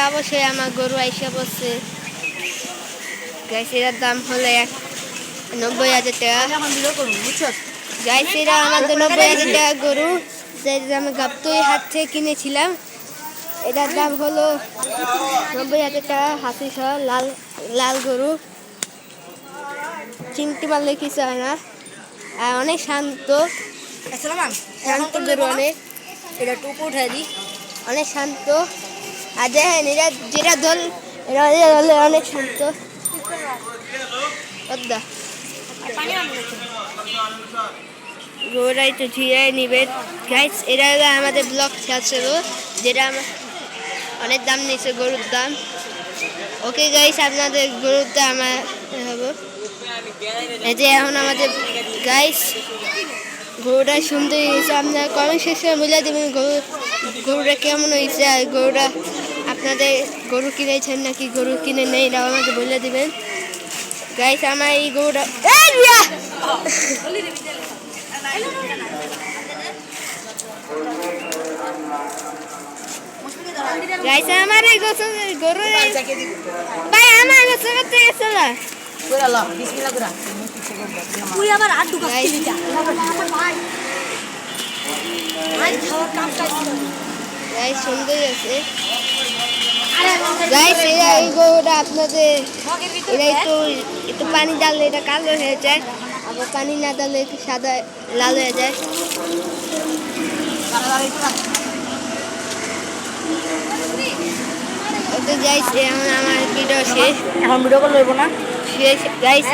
অবশ্যই আমার গরু আইসা বসছে গাইস, এটার দাম হলো 90,000 টাকা। গাইস, এটা আমাদের 90,000 টাকা গরু, যেটা আমি গাবতুই হাট থেকে কিনেছিলাম। এটার দাম হলো 90,000 টাকা, হাতি সহ লাল লাল গরু, চিনতে পারলে কিছু হয় না। আর অনেক শান্ত শান্ত গরু, অনেক এটা টুকু উঠাই দিই, অনেক শান্ত। আর দেখেন এরা যেটা দল, এরা অনেক শান্ত। গরুরা একটু ধীরে নিবে গাইস। এরা হলো আমাদের ব্লক ছিল, যেটা অনেক দাম নিয়েছে গরুর দাম। ওকে গাইস, আপনাদের গরুর দাম আমার হবো। এই যে এখন আমাদের গাইস গরুটা সুন্দর হয়েছে। আপনারা কমেন্ট সেকশনে বলে দেবেন গরুটা কেমন হয়েছে, আর গরুটা আপনাদের গরু কিনেছেন নাকি গরু কিনে নেই, এটাও আমাকে বলে দেবেন গাইস। আমার এই গরুটা গাইস, আমার এই গরু ভাই আমার গোছ করতে গেছে না। তুই আবার আর দুটো গাইস সুন্দর আছে গাইস। এই গরুটা আপনাদের এটা একটু পানি ডাললে এটা কালো হয়ে যায়, আবার পানি না ডাললে একটু সাদা লাল হয়ে যায়। ওকে গাইস, এখন আমার ভিডিও শেষ। এখন ভিডিও কল লইব না শেষ গাইস।